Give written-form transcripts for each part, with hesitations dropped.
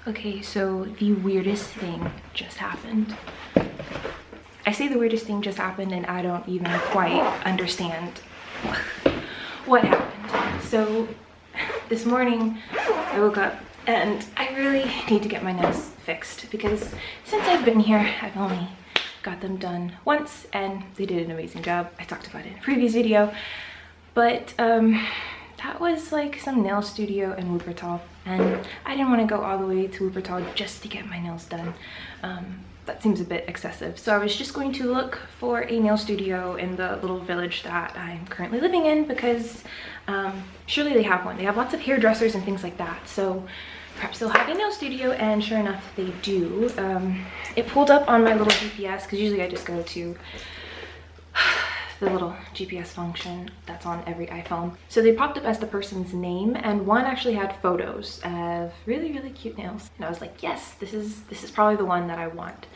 Okay, so the weirdest thing just happened. I say the weirdest thing just happened and I don't even quite understand what happened. So this morning I woke up and I really need to get my nails fixed because since I've been here, I've only got them done once and they did an amazing job. I talked about it in a previous video, but that was like some nail studio in Wuppertal, and I didn't want to go all the way to Wuppertal just to get my nails done. That seems a bit excessive. So I was just going to look for a nail studio in the little village that I'm currently living in because surely they have one. They have lots of hairdressers and things like that. So perhaps they'll have a nail studio, and sure enough, they do. It pulled up on my little GPS because usually I just go to the little GPS function that's on every iPhone. So they popped up as the person's name, and one actually had photos of really, really cute nails. And I was like, yes, this is probably the one that I want.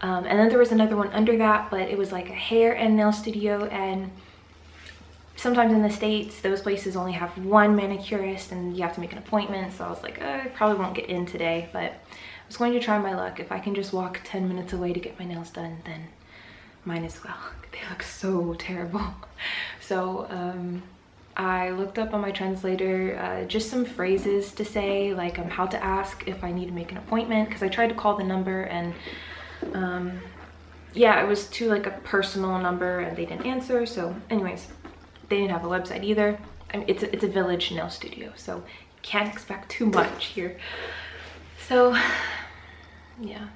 And then there was another one under that, but it was like a hair and nail studio, and sometimes in the States, those places only have one manicurist and you have to make an appointment. So I was like, I probably won't get in today, but I was going to try my luck. If I can just walk 10 minutes away to get my nails done, then mine as well. They look so terrible. So I looked up on my translator just some phrases to say, like how to ask if I need to make an appointment, because I tried to call the number and yeah, it was to like a personal number and they didn't answer. So anyways, they didn't have a website either. I mean, it's a village nail studio, so can't expect too much here. So yeah,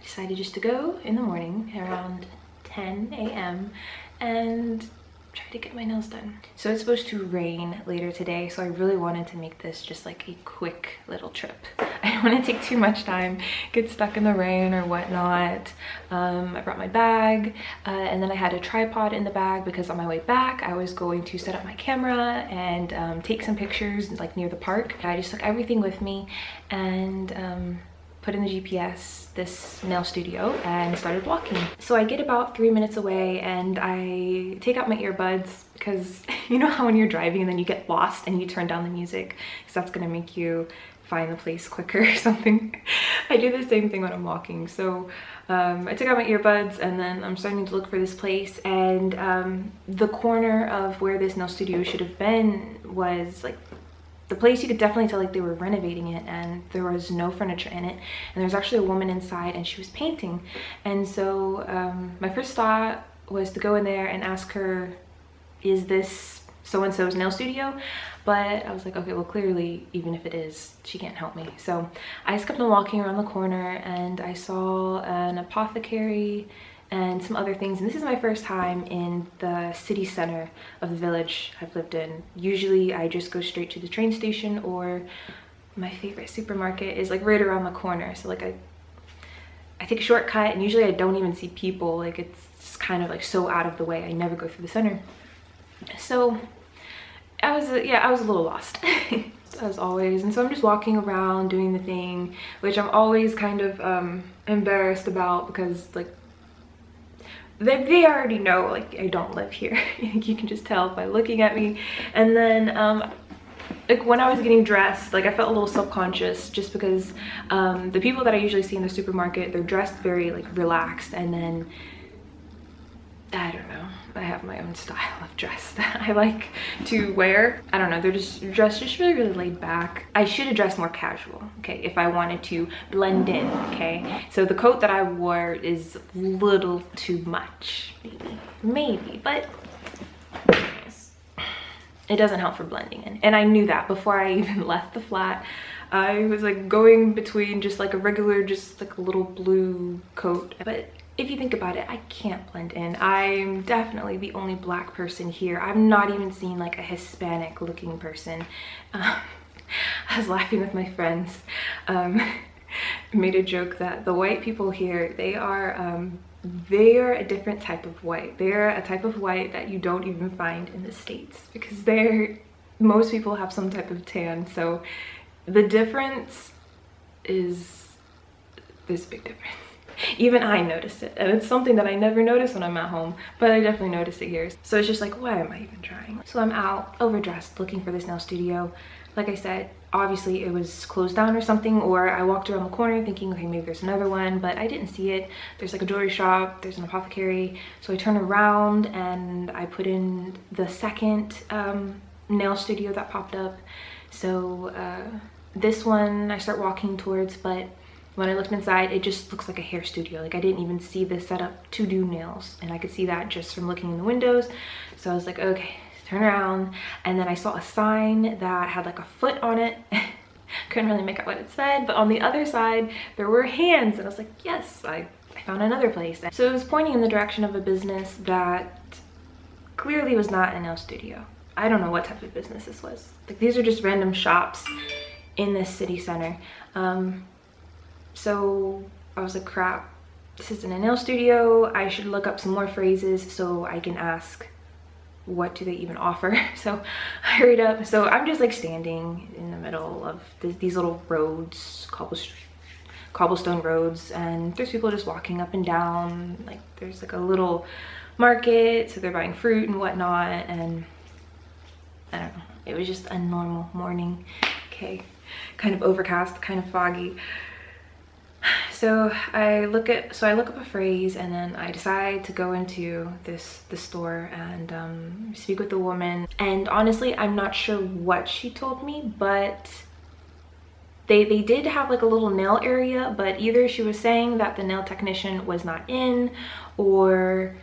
I decided just to go in the morning around 10 a.m. and try to get my nails done. So it's supposed to rain later today, so I really wanted to make this just like a quick little trip. I don't want to take too much time, get stuck in the rain or whatnot. I brought my bag and then I had a tripod in the bag because on my way back I was going to set up my camera and take some pictures like near the park. I just took everything with me and put in the GPS this nail studio and started walking. So I get about 3 minutes away and I take out my earbuds because you know how when you're driving and then you get lost and you turn down the music because that's gonna make you find the place quicker or something. I do the same thing when I'm walking. So I took out my earbuds and then I'm starting to look for this place, and the corner of where this nail studio should have been was like the place you could definitely tell like they were renovating it, and there was no furniture in it, and there was actually a woman inside and she was painting. And so my first thought was to go in there and ask her, is this so-and-so's nail studio? But I was like, okay, well clearly even if it is, she can't help me. So I just kept on walking around the corner and I saw an apothecary and some other things. And this is my first time in the city center of the village I've lived in. Usually I just go straight to the train station, or my favorite supermarket is like right around the corner. So like I take a shortcut, and usually I don't even see people. Like it's just kind of like so out of the way. I never go through the center. So I was a little lost as always. And so I'm just walking around doing the thing, which I'm always kind of embarrassed about because like they already know like I don't live here. You can just tell by looking at me. And then like when I was getting dressed, like I felt a little self-conscious just because the people that I usually see in the supermarket, they're dressed very like relaxed, and then I don't know, I have my own style of dress that I like to wear. I don't know, they're just dressed just really, really laid back. I should have dressed more casual, okay, if I wanted to blend in, okay? So the coat that I wore is a little too much, maybe, but anyways, it doesn't help for blending in. And I knew that before I even left the flat. I was like going between just like a regular, just like a little blue coat, but if you think about it, I can't blend in. I'm definitely the only black person here. I've not even seen like a Hispanic looking person. I was laughing with my friends. Made a joke that the white people here, they are a different type of white. They're a type of white that you don't even find in the States because most people have some type of tan. So the difference is, there's a big difference. Even I noticed it, and it's something that I never notice when I'm at home, but I definitely noticed it here. So it's just like, why am I even trying? So I'm out overdressed looking for this nail studio. like I said, obviously it was closed down or something, or I walked around the corner thinking, okay, maybe there's another one, but I didn't see it. There's like a jewelry shop, there's an apothecary. So I turned around and I put in the second nail studio that popped up. So this one I start walking towards, but when I looked inside, it just looks like a hair studio. Like I didn't even see this setup to do nails, and I could see that just from looking in the windows. So I was like, okay, turn around. And then I saw a sign that had like a foot on it. Couldn't really make out what it said, but on the other side there were hands, and I was like, yes, I found another place. So it was pointing in the direction of a business that clearly was not a nail studio. I don't know what type of business this was. Like, these are just random shops in this city center. So I was like, crap, this isn't a nail studio. I should look up some more phrases so I can ask, what do they even offer? So I hurried up. So I'm just like standing in the middle of these little roads, cobblestone roads, and there's people just walking up and down. Like, there's like a little market, so they're buying fruit and whatnot. And I don't know, it was just a normal morning. Okay, kind of overcast, kind of foggy. So I look up a phrase, and then I decide to go into the store and speak with the woman. And honestly, I'm not sure what she told me, but they did have like a little nail area, but either she was saying that the nail technician was not in, or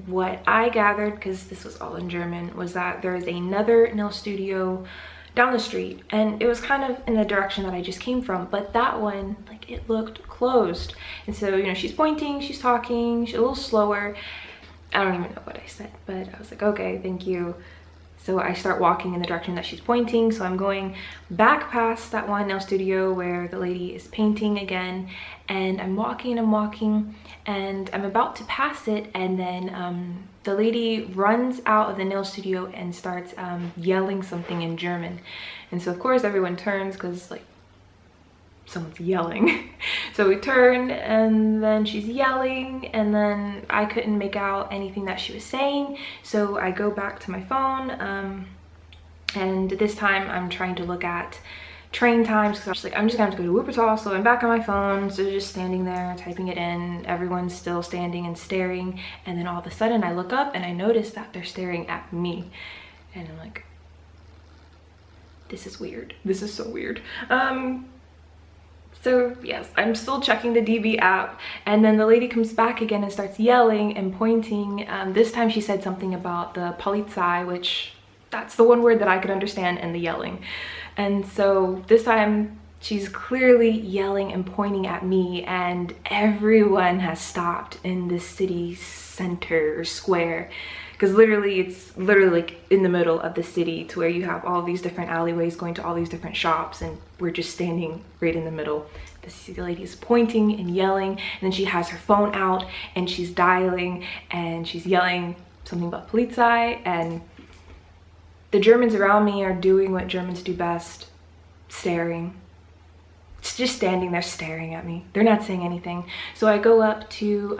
what I gathered, because this was all in German, was that there is another nail studio down the street, and it was kind of in the direction that I just came from, but that one, like, it looked closed. And so, you know, she's pointing, she's talking, she's a little slower. I don't even know what I said, but I was like, okay, thank you. So I start walking in the direction that she's pointing. So I'm going back past that one nail studio where the lady is painting again, and I'm walking, and I'm about to pass it, and then the lady runs out of the nail studio and starts yelling something in German. And so of course everyone turns, because like, someone's yelling. So we turn, and then she's yelling, and then I couldn't make out anything that she was saying. So I go back to my phone, and this time I'm trying to look at train times, because I was like, I'm just gonna have to go to Wuppertal. So I'm back on my phone, so just standing there typing it in. Everyone's still standing and staring, and then all of a sudden I look up and I notice that they're staring at me, and I'm like, this is weird, this is so weird. So yes, I'm still checking the DB app, and then the lady comes back again and starts yelling and pointing. This time she said something about the Polizei, which that's the one word that I could understand, and the yelling. And so this time she's clearly yelling and pointing at me, and everyone has stopped in this city center or square, because literally it's like in the middle of the city, to where you have all these different alleyways going to all these different shops, and we're just standing right in the middle. This lady is pointing and yelling, and then she has her phone out and she's dialing, and she's yelling something about Polizei, and the Germans around me are doing what Germans do best, staring. It's just standing there staring at me. They're not saying anything. So I go up to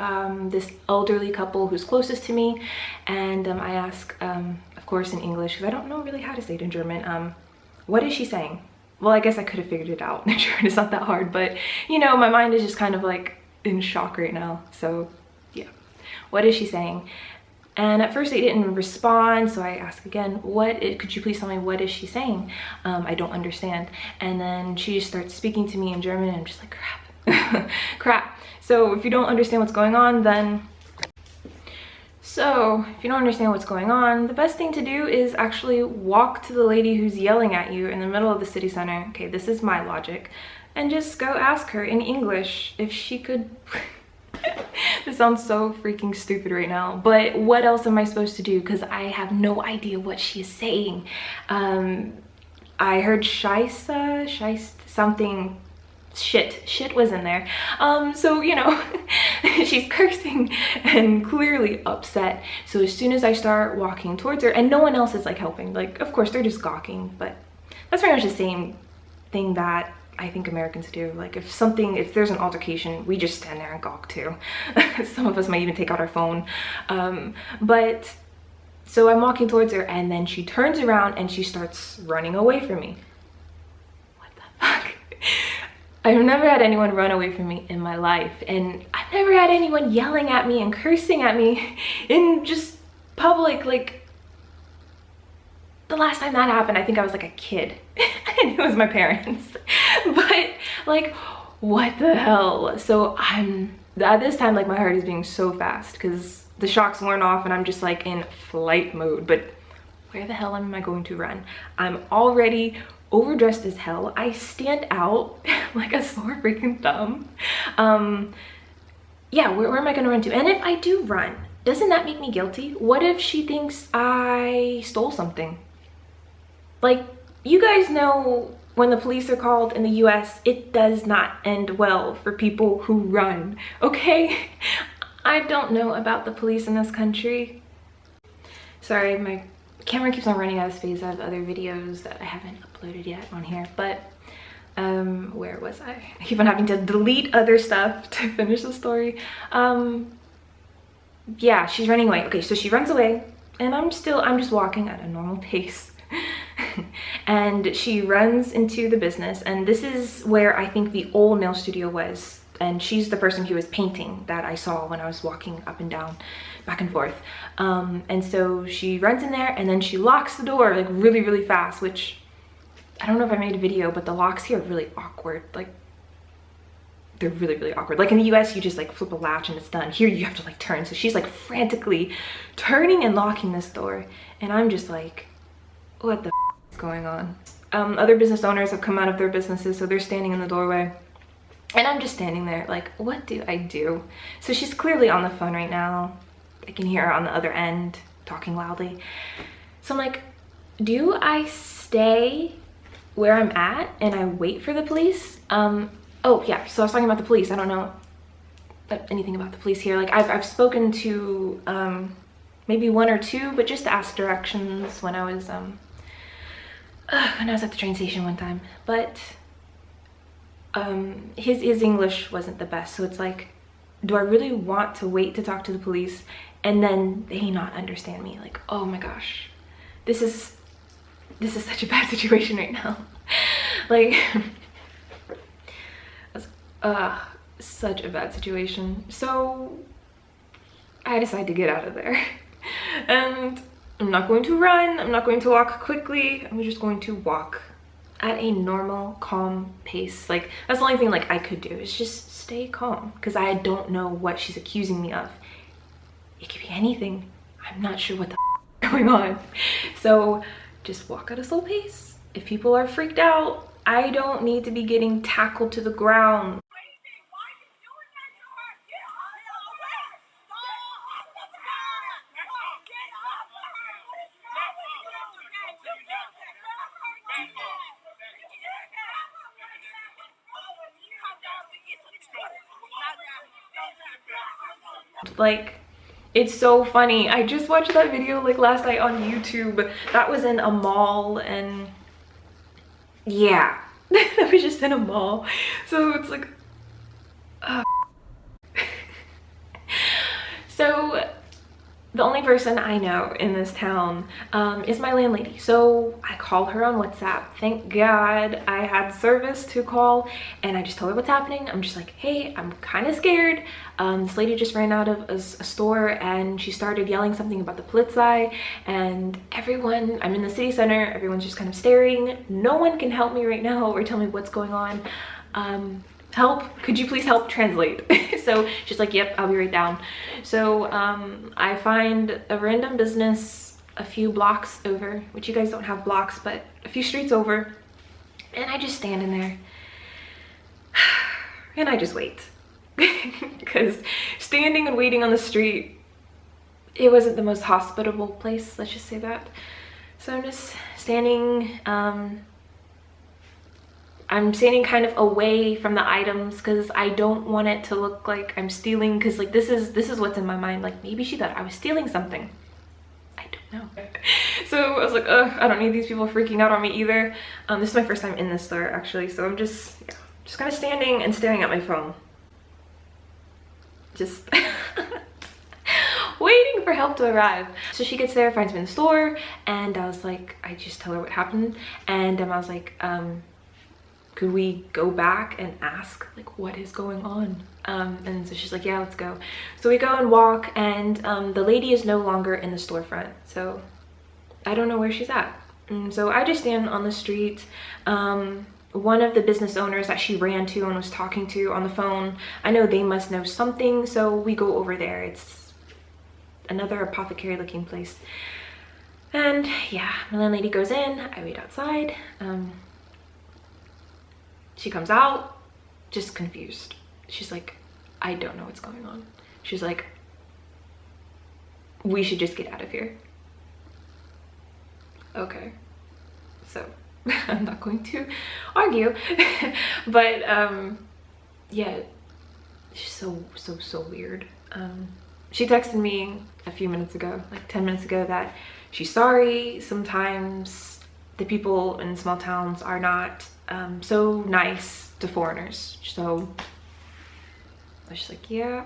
this elderly couple who's closest to me, and I ask, of course in English, because I don't know really how to say it in German, what is she saying? Well, I guess I could have figured it out. German is not that hard, but you know, my mind is just kind of like in shock right now. So yeah, what is she saying? And at first they didn't respond, so I asked again, could you please tell me, what is she saying? I don't understand. And then she just starts speaking to me in German, and I'm just like, crap, crap. So if you don't understand what's going on, the best thing to do is actually walk to the lady who's yelling at you in the middle of the city center. Okay, this is my logic. And just go ask her in English if she could... This sounds so freaking stupid right now, but what else am I supposed to do? Because I have no idea what she is saying. I heard Scheisse, something, shit was in there. So, you know, she's cursing and clearly upset. So as soon as I start walking towards her, and no one else is like helping, like, of course they're just gawking, but that's pretty much the same thing that I think Americans do. Like, if there's an altercation, we just stand there and gawk too. Some of us might even take out our phone. But So I'm walking towards her, and then she turns around and she starts running away from me. What the fuck? I've never had anyone run away from me in my life, and I've never had anyone yelling at me and cursing at me in just public. Like, the last time that happened, I think I was like a kid and it was my parents. But like, what the hell? So at this time, like, my heart is beating so fast because the shock's worn off and I'm just like in flight mode. But where the hell am I going to run? I'm already overdressed as hell. I stand out like a sore freaking thumb. Yeah, where am I gonna run to? And if I do run, doesn't that make me guilty? What if she thinks I stole something? Like, you guys know when the police are called in the US, it does not end well for people who run, okay? I don't know about the police in this country. Sorry, my camera keeps on running out of space. I have other videos that I haven't uploaded yet on here, but where was I? I keep on having to delete other stuff to finish the story. Yeah, she's running away. Okay, so she runs away and I'm just walking at a normal pace. And she runs into the business, and this is where I think the old nail studio was, and she's the person who was painting that I saw when I was walking up and down, back and forth. And so she runs in there and then she locks the door like really, really fast, which I don't know if I made a video, but the locks here are really awkward. Like, they're really, really awkward. Like in the US, you just like flip a latch and it's done. Here you have to like turn. So she's like frantically turning and locking this door, and I'm just like, what the is going on? Other business owners have come out of their businesses, so they're standing in the doorway. And I'm just standing there like, what do I do? So she's clearly on the phone right now. I can hear her on the other end talking loudly. So I'm like, do I stay where I'm at and I wait for the police? Oh yeah, so I was talking about the police. I don't know anything about the police here. Like, I've spoken to maybe one or two, but just to ask directions when I was at the train station one time. But his English wasn't the best, so it's like, do I really want to wait to talk to the police and then they not understand me? Like, oh my gosh, this is such a bad situation right now. Like, such a bad situation. So I decided to get out of there. And I'm not going to run, I'm not going to walk quickly, I'm just going to walk at a normal, calm pace. Like, that's the only thing like I could do, is just stay calm, because I don't know what she's accusing me of. It could be anything. I'm not sure what the is going on. So just walk at a slow pace. If people are freaked out, I don't need to be getting tackled to the ground. Like, it's so funny. I just watched that video like last night on YouTube. That was in a mall, and yeah, that was just in a mall. So it's like, so the only person I know in this town is my landlady. So I call her on WhatsApp. Thank God I had service to call, and I just told her what's happening. I'm just like, hey, I'm kind of scared. This lady just ran out of a store and she started yelling something about the Polizei, and everyone, I'm in the city center, everyone's just kind of staring. No one can help me right now or tell me what's going on. Help, could you please help translate? So she's like, yep, I'll be right down. So I find a random business a few blocks over, which you guys don't have blocks, but a few streets over, and I just stand in there and I just wait. Because standing and waiting on the street, it wasn't the most hospitable place, let's just say that. So I'm just standing, I'm standing kind of away from the items because I don't want it to look like I'm stealing, because like this is what's in my mind. Like, maybe she thought I was stealing something. I don't know. So I was like, ugh, I don't need these people freaking out on me either. This is my first time in this store actually, so I'm just kind of standing and staring at my phone. Just waiting for help to arrive. So she gets there, finds me in the store, and I was like, I just tell her what happened, and I was like, could we go back and ask like what is going on? And so she's like, yeah, let's go. So we go and walk, and the lady is no longer in the storefront, so I don't know where she's at. And so I just stand on the street. One of the business owners that she ran to and was talking to on the phone, I know they must know something, so we go over there. It's another apothecary looking place. And yeah, my landlady goes in, I wait outside. She comes out, just confused. She's like, I don't know what's going on. She's like, we should just get out of here. Okay, so I'm not going to argue, but yeah, she's so weird. She texted me a few minutes ago, like 10 minutes ago, that she's sorry. Sometimes the people in small towns are not so nice to foreigners. So I was just like, yeah.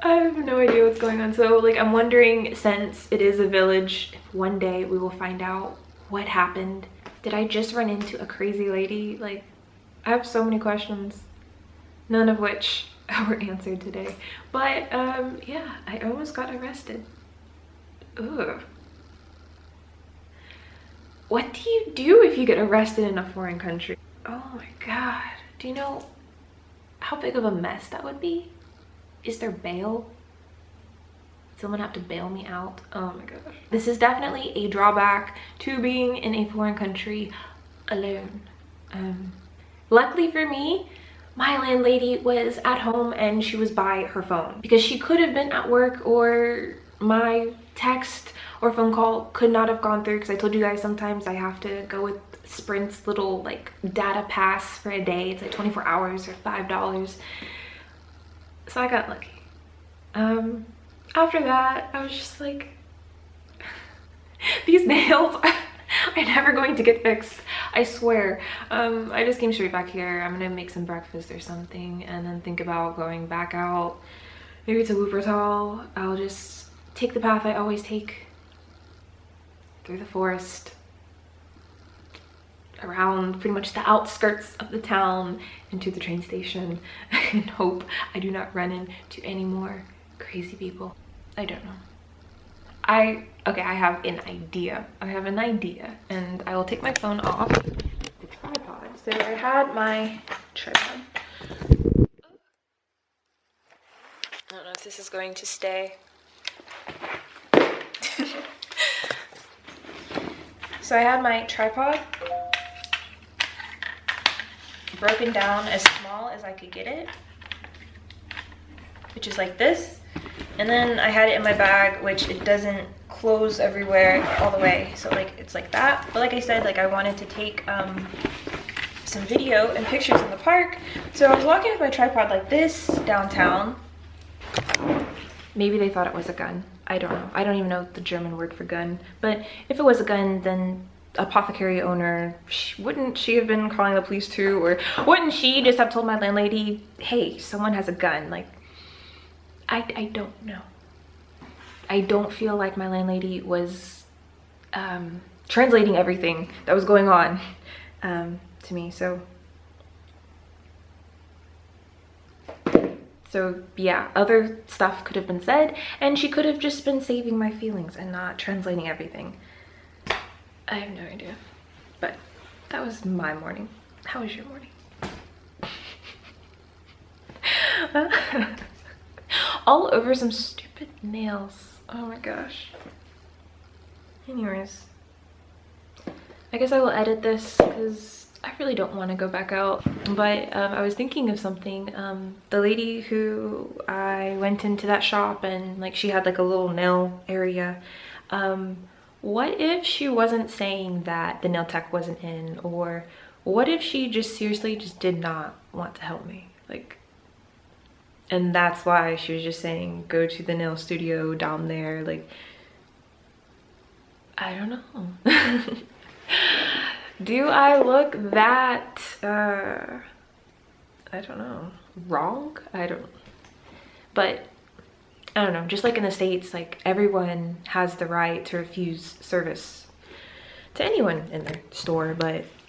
I have no idea what's going on. So like, I'm wondering, since it is a village, if one day we will find out what happened. Did I just run into a crazy lady? Like, I have so many questions, none of which were answered today. But yeah, I almost got arrested. Ugh. What do you do if you get arrested in a foreign country? Oh my god. Do you know how big of a mess that would be? Is there bail? Someone have to bail me out? Oh my gosh. This is definitely a drawback to being in a foreign country alone. Luckily for me, my landlady was at home and she was by her phone, because she could have been at work, or my text or phone call could not have gone through, because I told you guys sometimes I have to go with Sprint's little like data pass for a day. It's like 24 hours or $5. So I got lucky. After that, I was just like, these nails are never going to get fixed, I swear. I just came straight back here. I'm gonna make some breakfast or something and then think about going back out, maybe to Wuppertal. I'll just take the path I always take, through the forest, around pretty much the outskirts of the town, into the train station, and hope I do not run into any more crazy people. I don't know. Okay, I have an idea. I have an idea, and I will take my phone off the tripod. So I had my tripod. I don't know if this is going to stay. So I had my tripod broken down as small as I could get it, which is like this. And then I had it in my bag, which it doesn't close everywhere all the way, so like it's like that. But like I said, like I wanted to take some video and pictures in the park, so I was walking with my tripod like this downtown. Maybe they thought it was a gun. I don't know. I don't even know the German word for gun, but if it was a gun, then apothecary owner, wouldn't she have been calling the police too? Or wouldn't she just have told my landlady, hey, someone has a gun? Like, I don't know. I don't feel like my landlady was translating everything that was going on to me. So yeah, other stuff could have been said, and she could have just been saving my feelings and not translating everything. I have no idea, but that was my morning. How was your morning? All over some stupid nails. Oh my gosh. Anyways, I guess I will edit this because I really don't want to go back out. But I was thinking of something. The lady who I went into that shop and like she had like a little nail area. What if she wasn't saying that the nail tech wasn't in, or what if she just seriously just did not want to help me? Like, and that's why she was just saying, go to the nail studio down there. Like, I don't know. Do I look that, I don't know, wrong? I don't, but I don't know, just like in the States, like everyone has the right to refuse service to anyone in their store, but